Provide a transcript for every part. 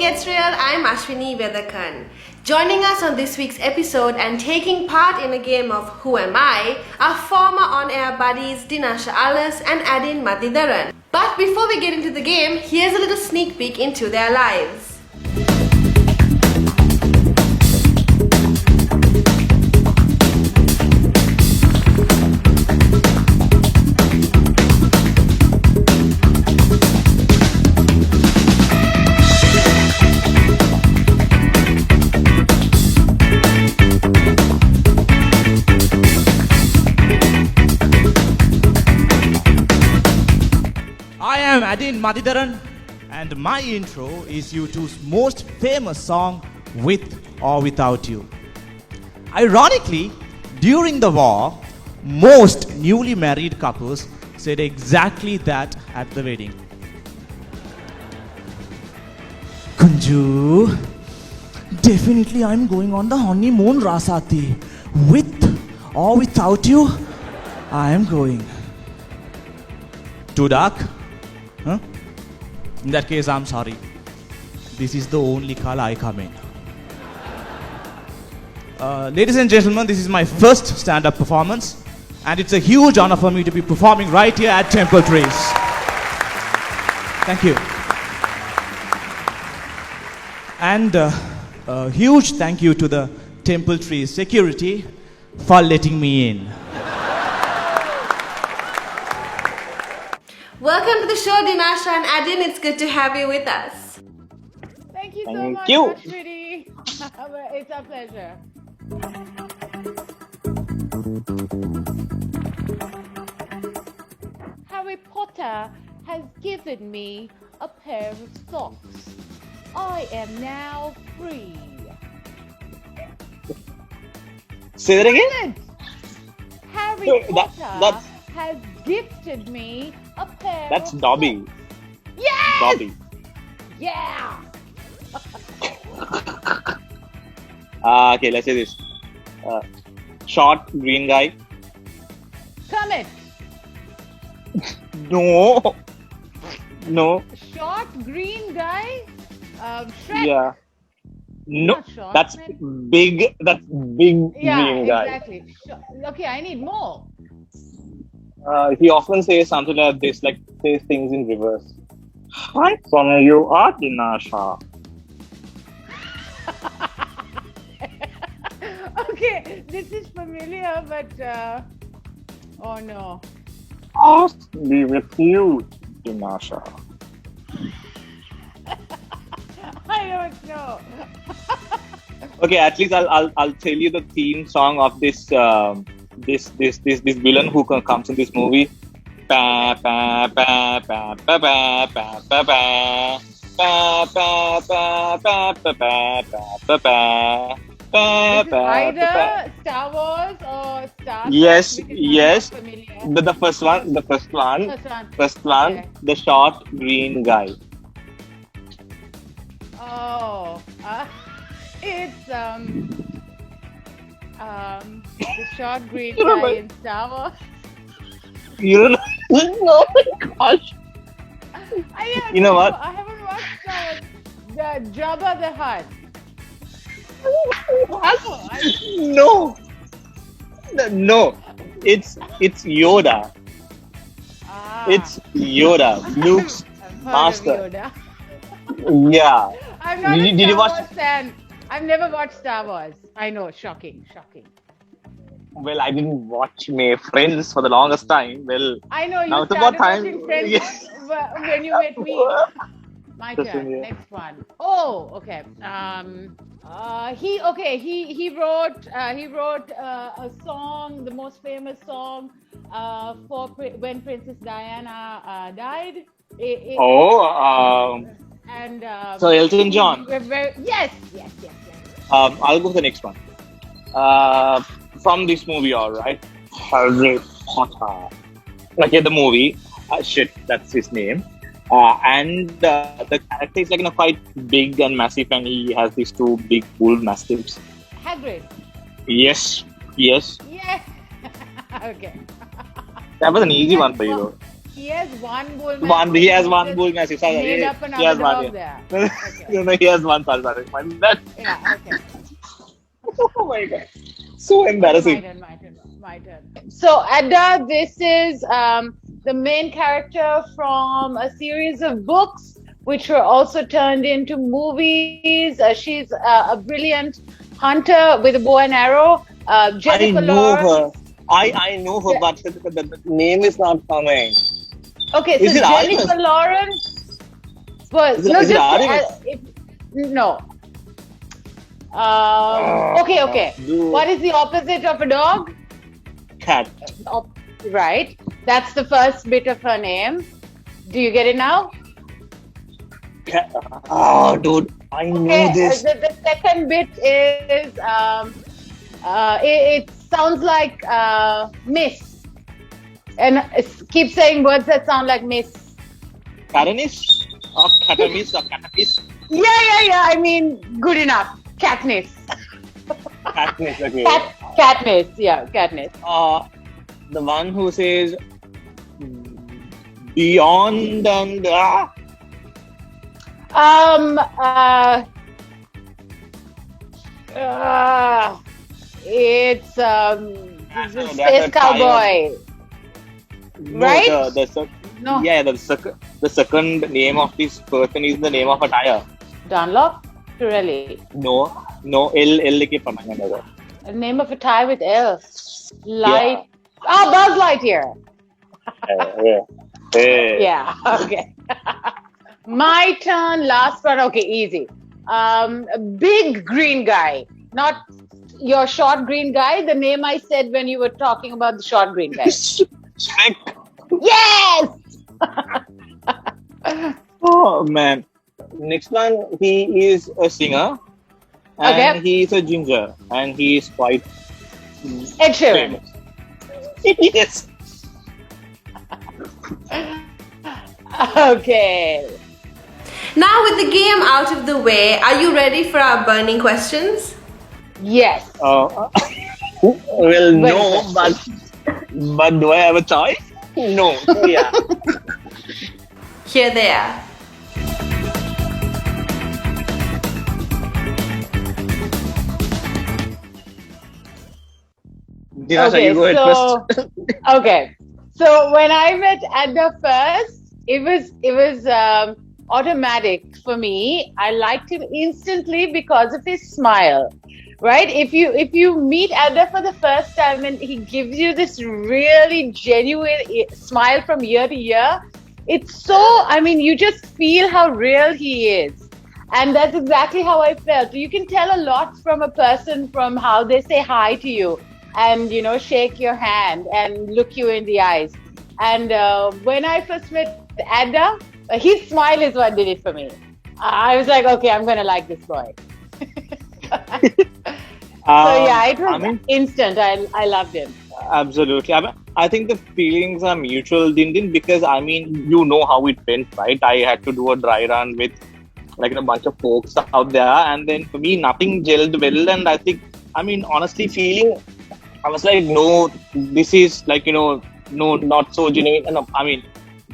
Gets Real, I'm Ashwini Vedakan. Joining us on this week's episode and taking part in a game of Who Am I are former on-air buddies Dinasha Alas and Adin Madhidaran. But before we get into the game, here's a little sneak peek into their lives. I am Adin Madhidaran, and my intro is U2's most famous song, With or Without You. Ironically, during the war, most newly married couples said exactly that at the wedding. Kunju, definitely I'm going on the honeymoon, Rasati. With or without you, I am going. Too dark? Huh? In that case, I'm sorry. This is the only color I come in. Ladies and gentlemen, this is my first stand-up performance, and it's a huge honor for me to be performing right here at Temple Trees. Thank you. And a huge thank you to the Temple Trees security for letting me in. Welcome to the show, Dinasha and Adin. It's good to have you with us. Thank you so Thank much, you. Ashwini. It's a pleasure. Harry Potter has given me a pair of socks. I am now free. Say that again? Harry No, Potter that's- has gifted me a pair That's of Dobby. socks. Yes! Dobby. Yeah! Okay, let's say this. Short green guy. Kermit! No. No. Short green guy? Shrek? Yeah. No. Not short, That's man. big. That's big Yeah, green guy. exactly. Okay, I need more. He often says something like this, like says things in reverse. Hi, Sonia, you are Dinasha. Okay, this is familiar, but oh no. Ask me with you, Dinasha. I don't know. Okay, at least I'll tell you the theme song of this this villain who comes in this movie. Pa pa pa pa pa pa pa pa pa pa pa pa pa pa pa pa pa. This is either Star Wars or Star Trek, Yes, which is yes. not familiar. The first one, First one. Okay. the short green guy. Oh, it's the short green guy in Star Wars. You don't know? Oh my gosh! You know what? I haven't watched the Jabba the Hutt. No, no. It's Yoda. Ah, It's Yoda. Luke's I've heard master. of Yoda. Yeah. I'm not Did a you- did you Star watch- Wars fan. I've never watched Star Wars. I know, shocking. Well, I didn't watch my Friends for the longest time. Well, I know you now it's started about time. watching Friends Yes. when you met me. My Just turn. in here. Next one. Oh, okay. He wrote a song, the most famous song for when Princess Diana died. And So Elton John. Yes. I'll go for the next one. From this movie, all right. Harry Potter. Okay, the movie. Shit, that's his name. And the character is like quite big and massive, and he has these two big bull mastiffs. Hagrid. Yes. Yeah. Okay. That was an easy one for you, though. He has one bull. He has one bull massive. Sorry, Made up he another has dog one. there. Yeah. Okay. No, he has one. Sorry. That, Yeah. Okay. oh my god. So embarrassing. My turn. So, Adda, this is the main character from a series of books which were also turned into movies. She's a brilliant hunter with a bow and arrow. Jennifer I know her. Lawrence. I know her, but the name is not coming. Okay, Is so it Artemis? Jennifer Lawrence was Is it Artemis? No. Okay. Dude. What is the opposite of a dog? Cat. Right. That's the first bit of her name. Do you get it now? Cat. Oh, dude, I know this. The second bit is it sounds like Miss, and keep saying words that sound like Miss. Katniss or Katamis or Katamis? Yeah. I mean, good enough. Katniss. Katniss, okay. Katniss. Yeah, Katniss. The one who says beyond and It's that's Space a Cowboy. Right? No. Yeah, the second name of this person is the name of a tire. Dunlop? Pirelli. No, L ke pamanga. The name of a tie with L. Light. Oh, Buzz Lightyear. Yeah, okay. My turn, last one. Okay, easy. A big green guy. Not your short green guy. The name I said when you were talking about the short green guy. Shrek. Yes! Oh man. Next one, he is a singer. And he is a ginger. And he is quite Ed Sheeran. famous. Yes. Okay. Now, with the game out of the way, are you ready for our burning questions? Yes. Well, no, but do I have a choice? No. So, yeah. Here they are. Dinasha, you go ahead first. Okay. So when I met Adda first, it was automatic for me. I liked him instantly because of his smile. Right? If you meet Adda for the first time and he gives you this really genuine smile from year to year, it's so, I mean, you just feel how real he is. And that's exactly how I felt. You can tell a lot from a person from how they say hi to you and, you know, shake your hand and look you in the eyes. And when I first met Adda, his smile is what did it for me. I was like, okay, I'm going to like this boy. So yeah, it was instant. I loved him. Absolutely. I think the feelings are mutual, Dindin, because I mean, you know how it went, right? I had to do a dry run with like a bunch of folks out there, and then for me, nothing gelled well. And I think, I mean, honestly, feeling, I was like, no, this is like, you know, no, not so genuine. No, I mean,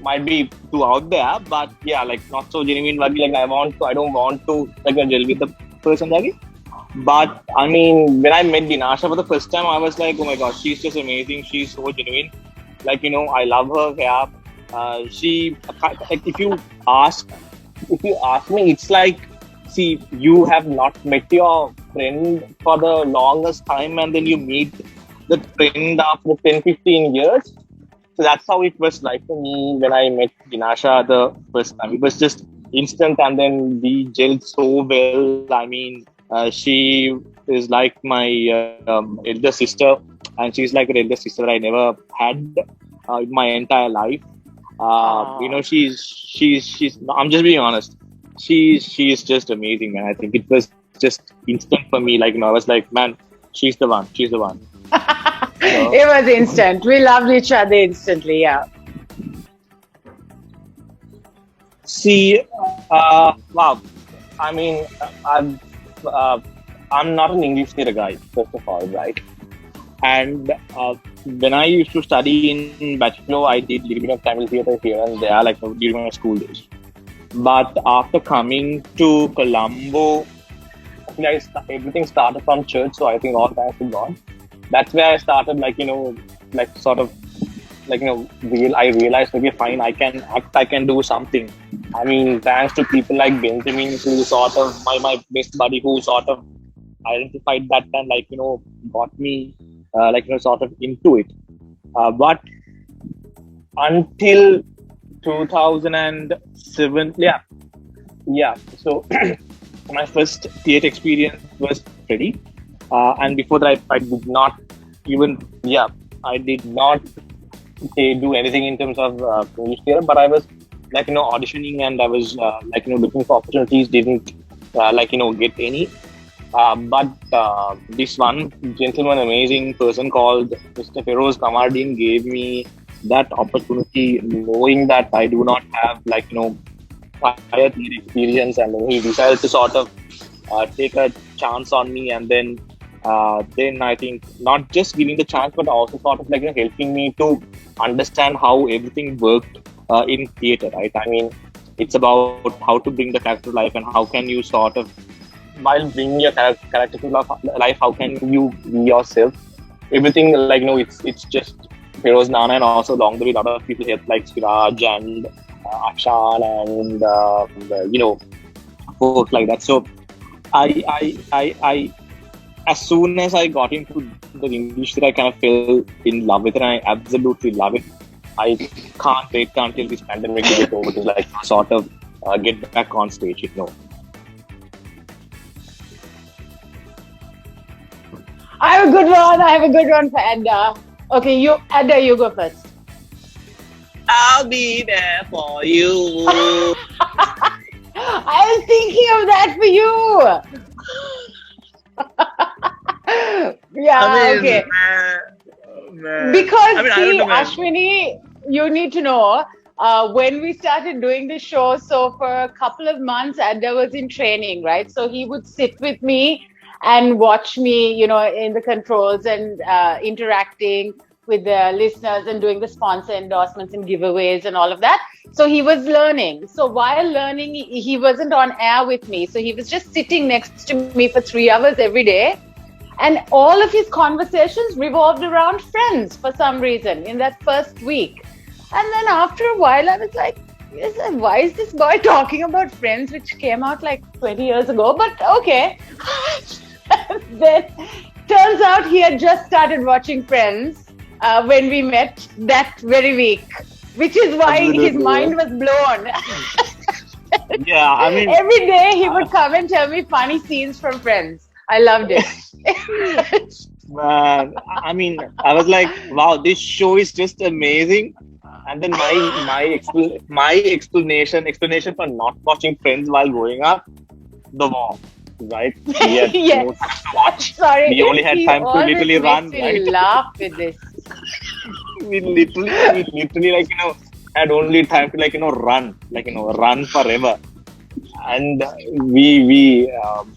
might be too out there, but yeah, like not so genuine. Like I don't want to like gel with the person, like. But I mean, when I met Dinasha for the first time, I was like, oh my god, she's just amazing. She's so genuine. Like, you know, I love her. Yeah. She, like, if you ask me, it's like, see, you have not met your friend for the longest time and then you meet the friend after 10-15 years. So that's how it was like for me when I met Dinasha the first time. It was just instant and then we gelled so well. I mean, she is like my elder sister, and she's like an elder sister I never had in my entire life. You know, she's. I'm just being honest. She's just amazing, man. I think it was just instant for me. Like, you know, I was like, man, she's the one. She's the one. So, it was instant. We loved each other instantly. Yeah. see, wow. I mean, I'm not an English theatre guy, first of all, right? And when I used to study in Bachelor, I did little bit of Tamil theatre here and there, like during my school days. But after coming to Colombo, I think everything started from church, so I think all thanks to God. That's where I started, like sort of, I realized, okay, fine, I can act, I can do something. I mean, thanks to people like Benjamin, who sort of, my best buddy, who sort of identified that and, got me, sort of into it. But until 2007, yeah. So my first theatre experience was Freddy, and before that, I did not even, I did not do anything in terms of English theatre, but I was auditioning, and I was looking for opportunities. Didn't get any. But this one gentleman, amazing person called Mr. Feroz Kamardin gave me that opportunity, knowing that I do not have prior theatre experience, and he decided to sort of take a chance on me, and then I think not just giving the chance, but also sort of helping me to understand how everything worked in theatre, right? I mean, it's about how to bring the character to life, and how can you sort of, while bringing your character to life, how can you be yourself? Everything, it's just Feroz Nana, and also along the way, a lot of people here like Siraj and Akshan and folks like that. So I as soon as I got into the English theatre, I kind of fell in love with it, and I absolutely love it. I can't wait until this pandemic to get over to sort of get back on stage, I have a good one for Edda. Okay, Edda, you go first. I'll be there for you. I was thinking of that for you. Yeah, okay. Because see, Ashwini, you need to know, when we started doing the show, so for a couple of months, Edda was in training, right? So he would sit with me and watch me, in the controls and interacting with the listeners and doing the sponsor endorsements and giveaways and all of that. So he was learning. So while learning, he wasn't on air with me. So he was just sitting next to me for 3 hours every day. And all of his conversations revolved around Friends for some reason in that first week. And then after a while, I was like, why is this boy talking about Friends, which came out like 20 years ago? But okay. Then turns out he had just started watching Friends when we met that very week, which is why his mind was blown. Yeah, I mean, every day he would come and tell me funny scenes from Friends. I loved it. Man, I mean, I was like, wow, this show is just amazing. And then my explanation for not watching Friends while growing up, the war, right? We had Yes. no time to watch. Sorry, We only had time to literally run, right? Laugh with this. We literally had only time to run, run forever. And we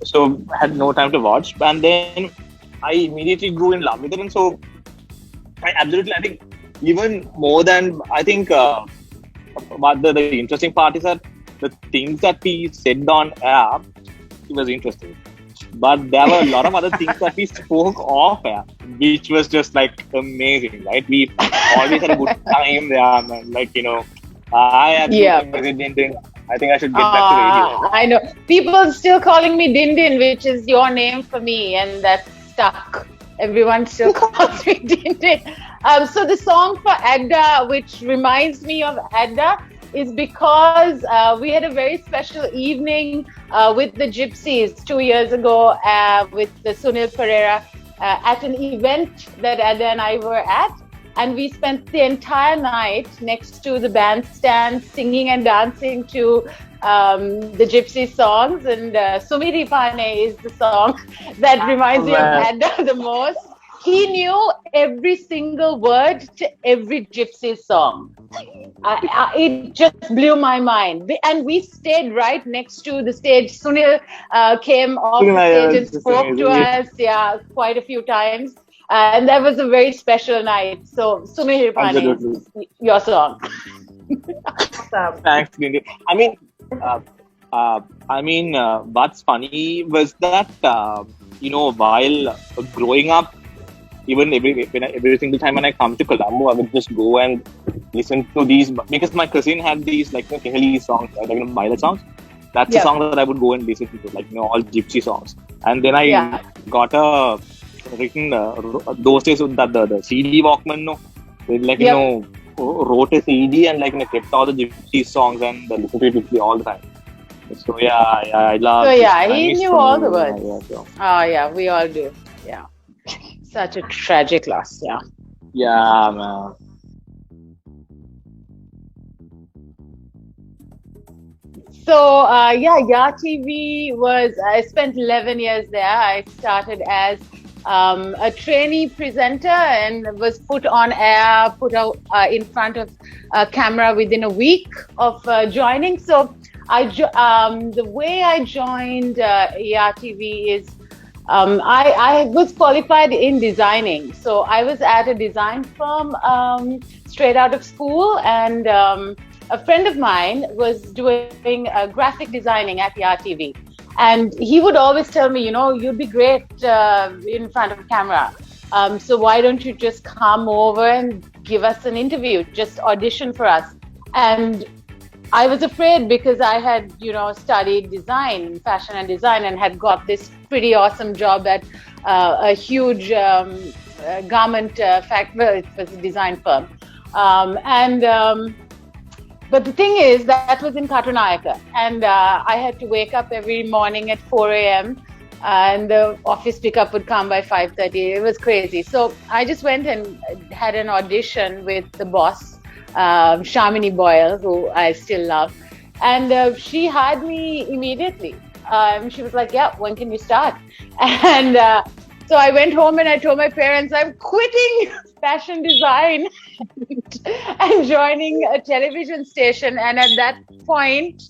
so had no time to watch, and then I immediately grew in love with it. And so I think even more than, I think but the interesting part is that the things that we said on air, it was interesting, but there were a lot of other things that we spoke off air, which was just amazing, right? We always had a good time there, man. I absolutely I think I should get back to radio. I know. People still calling me Din Din, which is your name for me, and that's stuck. Everyone still calls me Din Din. So the song for Edda, which reminds me of Edda, is because we had a very special evening with the Gypsies 2 years ago with the Sunil Pereira at an event that Edda and I were at. And we spent the entire night next to the bandstand singing and dancing to the Gypsy songs. And Sumiri Pane is the song that reminds me of Edda the most. He knew every single word to every Gypsy song. It just blew my mind. And we stayed right next to the stage. Sunil came off the stage and spoke to us quite a few times. And that was a very special night. So, Sumit Hirpani, Absolutely. your song. Thanks, Lindy. What's funny was that while growing up, even every single time when I come to Colombo, I would just go and listen to these because my cousin had these Kehali songs, Baila songs. That's the song that I would go and listen to, all gypsy songs. And then I got a written those days that the CD Walkman, no, they wrote a CD and kept all the gypsy songs and listened to it all the time. So I love. So he knew all the words. Oh yeah, we all do. Yeah, such a tragic loss. Yeah. Yeah, man. So Ya TV was. I spent 11 years there. I started as a trainee presenter and was put on air, put out in front of a camera within a week of joining. So the way I joined Ya TV is I was qualified in designing. So I was at a design firm straight out of school, and a friend of mine was doing graphic designing at Ya TV. And he would always tell me, you'd be great in front of a camera. So why don't you just come over and give us an interview, just audition for us. And I was afraid because I had, studied design, fashion and design, and had got this pretty awesome job at a huge garment factory. Well, it was a design firm. But the thing is, that was in Katunayaka, and I had to wake up every morning at 4 a.m. And the office pickup would come by 5:30. It was crazy. So I just went and had an audition with the boss, Shamini Boyle, who I still love. And she hired me immediately. She was like, yeah, when can you start? And so I went home and I told my parents, I'm quitting fashion design and joining a television station. And at that point,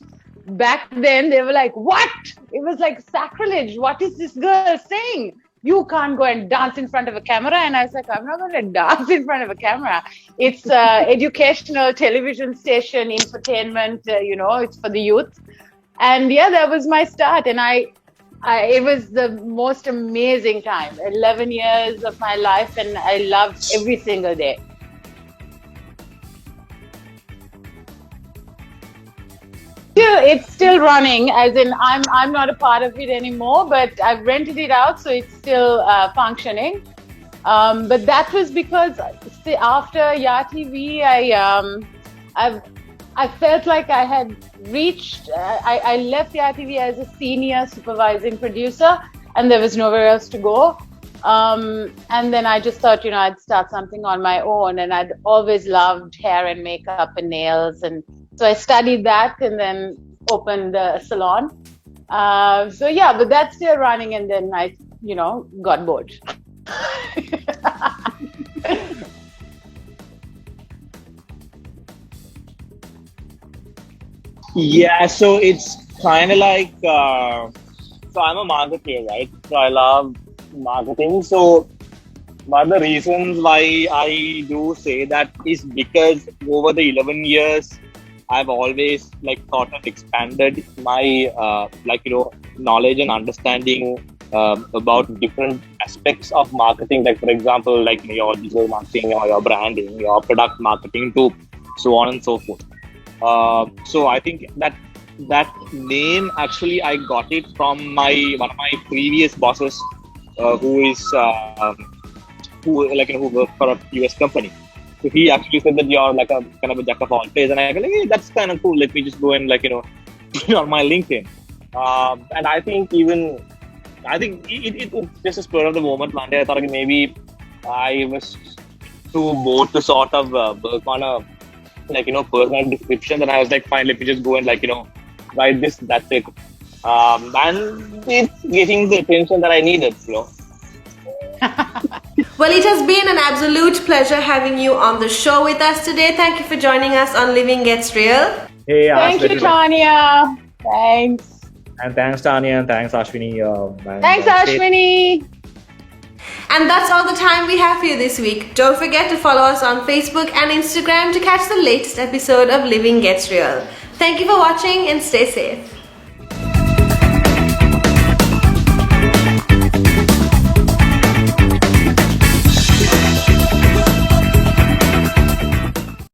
back then, they were like, what? It was like sacrilege. What is this girl saying? You can't go and dance in front of a camera. And I was like, I'm not going to dance in front of a camera. It's educational television station, infotainment, it's for the youth. And that was my start. And it was the most amazing time. 11 years of my life, and I loved every single day. It's still running, as in I'm not a part of it anymore, but I've rented it out, so it's still functioning. But that was because after Ya TV, I felt like I had reached. I left Ya TV as a senior supervising producer, and there was nowhere else to go. And then I just thought, I'd start something on my own, and I'd always loved hair and makeup and nails, and so I studied that and then opened a salon. But that's still running, and then I, got bored. Yeah, so it's kind of like, so I'm a marketer, right? So I love marketing. So one of the reasons why I do say that is because over the 11 years, I've always thought of expanded my knowledge and understanding about different aspects of marketing. Like, for example, your digital marketing or your branding, your product marketing, too, so on and so forth. So I think that name, actually, I got it from one of my previous bosses, who worked for a US company. So he actually said that you're like a kind of a jack of all trades, and I go, hey, that's kind of cool. Let me just go and put it on my LinkedIn. And I think it just a spur of the moment. One day I thought maybe I was too bored to sort of work on a personal description. Then I was like, fine, let me just go and write this. That's it. And it's getting the attention that I needed. Well, it has been an absolute pleasure having you on the show with us today. Thank you for joining us on Living Gets Real. Hey, thank you, Tanya. Thanks. And thanks, Tanya, and thanks, Ashwini. Thanks, Ashwini. And that's all the time we have for you this week. Don't forget to follow us on Facebook and Instagram to catch the latest episode of Living Gets Real. Thank you for watching and stay safe.